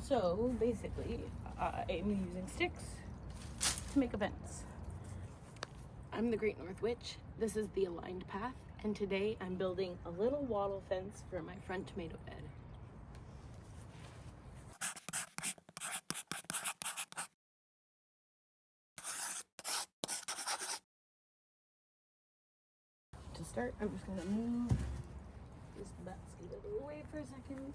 So basically, I'm using sticks to make a fence. I'm the Great North Witch. This is the aligned path, and today I'm building a little wattle fence for my front tomato bed. To start, I'm just going to move this basket away for a second.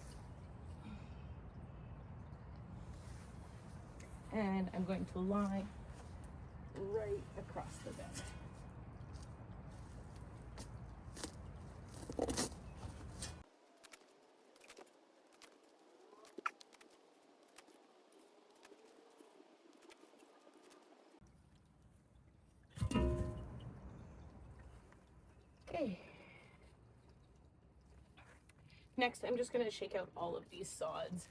And I'm going to lie right across the bed. Okay. Next, I'm just going to shake out all of these sods.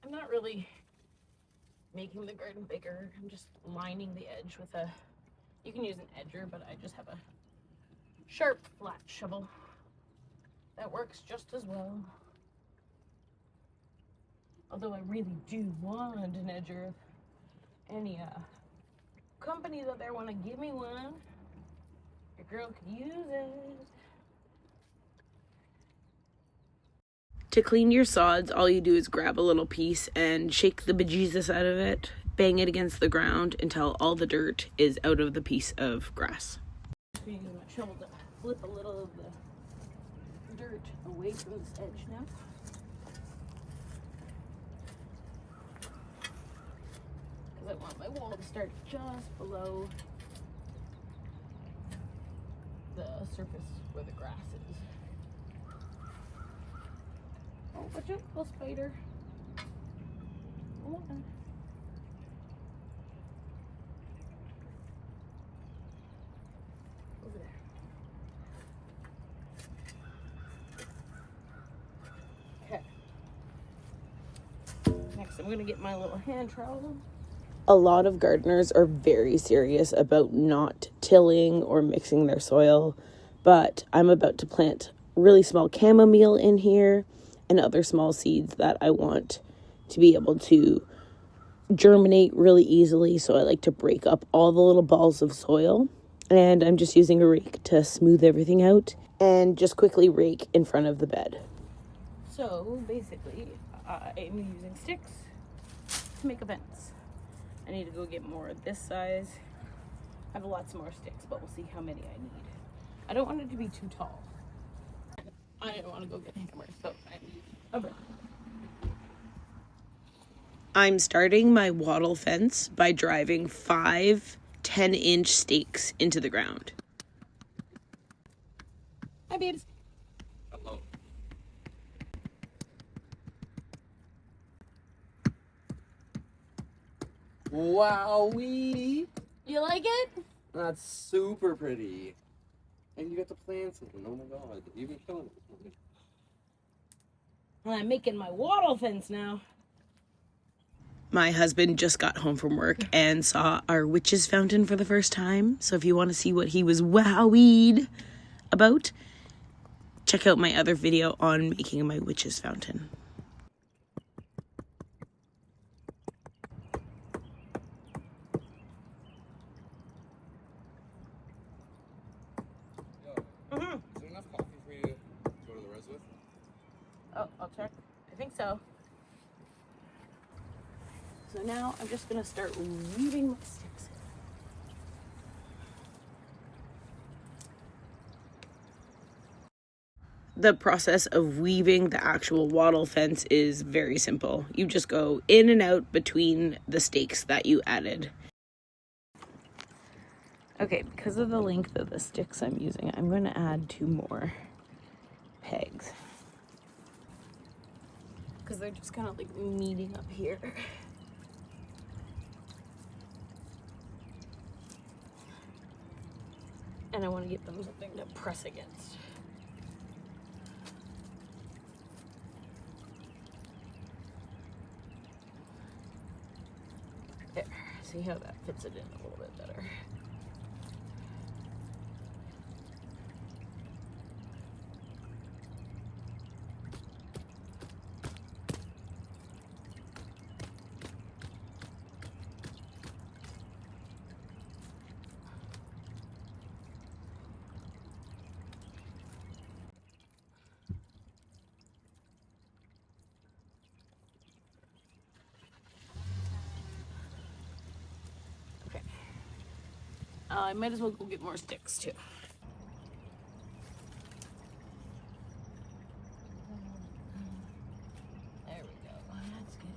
I'm not really making the garden bigger. I'm just lining the edge with a, you can use an edger, but I just have a sharp, flat shovel. That works just as well. Although I really do want an edger. If any companies out there want to give me one, your girl could use it. To clean your sods, all you do is grab a little piece and shake the bejesus out of it, bang it against the ground until all the dirt is out of the piece of grass. I'm using my shovel to flip a little of the dirt away from this edge now. Because I want my wall to start just below the surface where the grass is. Oh, watch out, little spider. Oh, over there. Okay. Next, I'm gonna get my little hand trowel. A lot of gardeners are very serious about not tilling or mixing their soil, but I'm about to plant really small chamomile in here and other small seeds that I want to be able to germinate really easily. So I like to break up all the little balls of soil, and I'm just using a rake to smooth everything out and just quickly rake in front of the bed. So basically, I'm using sticks to make a fence. I need to go get more of this size. I have lots more sticks, but we'll see how many I need. I don't want it to be too tall. I didn't want to go get hammers, so I need a brick. I'm starting my wattle fence by driving 5 10-inch stakes into the ground. Hi, babes. Hello. Wowee! You like it? That's super pretty. And you got the plants in. Oh my god. You've been killing it. Well, I'm making my wattle fence now. My husband just got home from work and saw our witch's fountain for the first time. So if you want to see what he was wowied about, check out my other video on making my witch's fountain. Is there enough coffee for you to go to the res with? Oh, I'll check. I think so. So now I'm just going to start weaving my sticks. The process of weaving the actual wattle fence is very simple. You just go in and out between the stakes that you added. Okay, because of the length of the sticks I'm using, I'm going to add 2 more pegs. Because they're just kind of like meeting up here. And I want to give them something to press against. There, see how that fits it in a little bit better. I might as well go get more sticks too. There we go. That's good.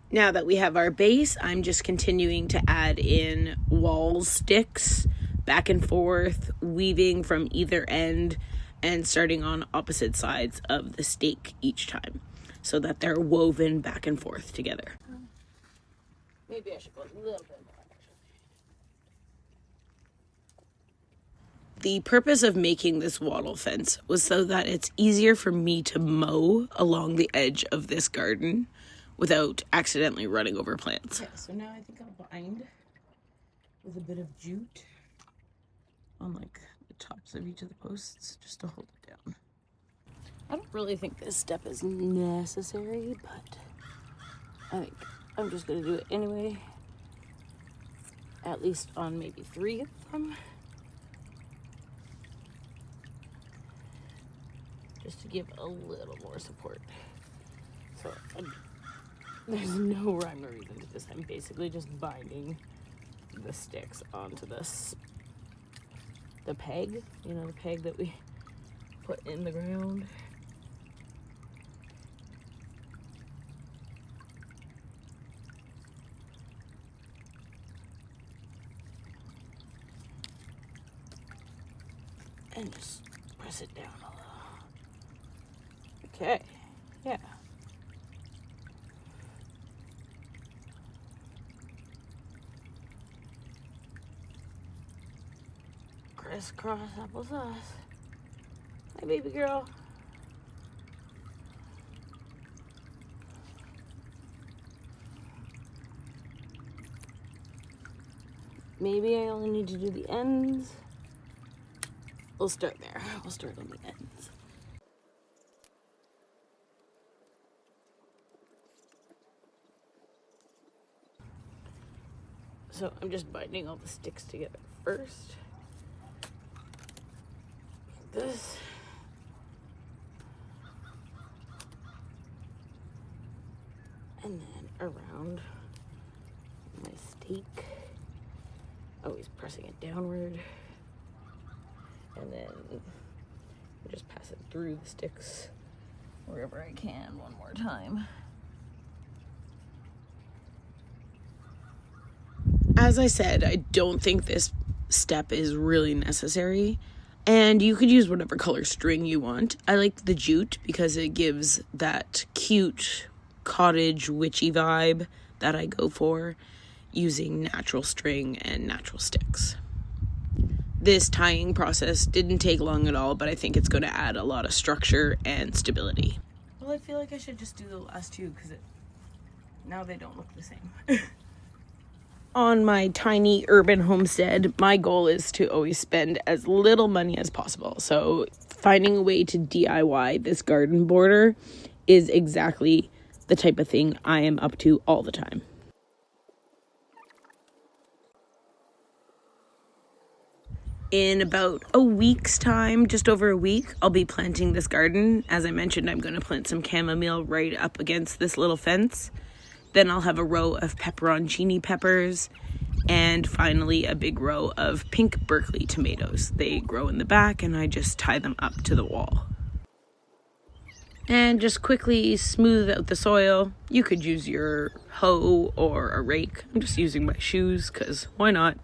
Now that we have our base, I'm just continuing to add in wall sticks back and forth, weaving from either end and starting on opposite sides of the stake each time so that they're woven back and forth together. Maybe I should go a little bit more. The purpose of making this wattle fence was so that it's easier for me to mow along the edge of this garden without accidentally running over plants. Okay, so now I think I'll bind with a bit of jute on like the tops of each of the posts just to hold it down. I don't really think this step is necessary, but I think I'm just gonna do it anyway. At least on maybe 3 of them. Just to give a little more support. So there's no rhyme or reason to this. I'm basically just binding the sticks onto the peg, you know, the peg that we put in the ground. And just press it down a little. Okay, yeah. Crisscross applesauce. Hi, baby girl. Maybe I only need to do the ends. We'll start there. We'll start on the ends. So I'm just binding all the sticks together first. Like this. And then around my stake. Always pressing it downward. And then just pass it through the sticks wherever I can one more time. As I said, I don't think this step is really necessary, and you could use whatever color string you want. I like the jute because it gives that cute cottage witchy vibe that I go for, using natural string and natural sticks. This tying process didn't take long at all, but I think it's going to add a lot of structure and stability. Well, I feel like I should just do the last two because now they don't look the same. On my tiny urban homestead, my goal is to always spend as little money as possible. So finding a way to DIY this garden border is exactly the type of thing I am up to all the time. In about a week's time, just over a week, I'll be planting this garden. As I mentioned, I'm going to plant some chamomile right up against this little fence. Then I'll have a row of pepperoncini peppers, and finally a big row of pink Berkeley tomatoes. They grow in the back, and I just tie them up to the wall. And just quickly smooth out the soil. You could use your hoe or a rake. I'm just using my shoes, because why not?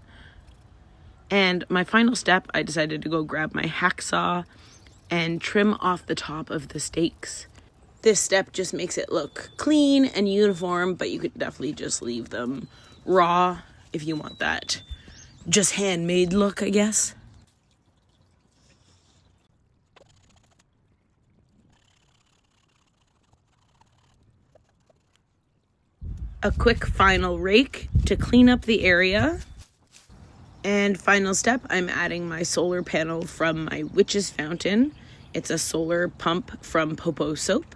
And my final step, I decided to go grab my hacksaw and trim off the top of the stakes. This step just makes it look clean and uniform, but you could definitely just leave them raw if you want that just handmade look, I guess. A quick final rake to clean up the area. And final step, I'm adding my solar panel from my witch's fountain. It's a solar pump from Popo Soap.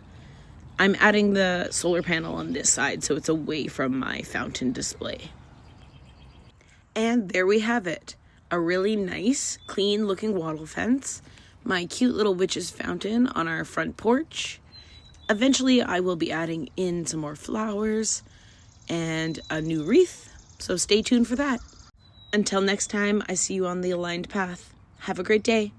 I'm adding the solar panel on this side so it's away from my fountain display. And there we have it. A really nice, clean looking wattle fence. My cute little witch's fountain on our front porch. Eventually I will be adding in some more flowers and a new wreath. So stay tuned for that. Until next time, I see you on the aligned path. Have a great day.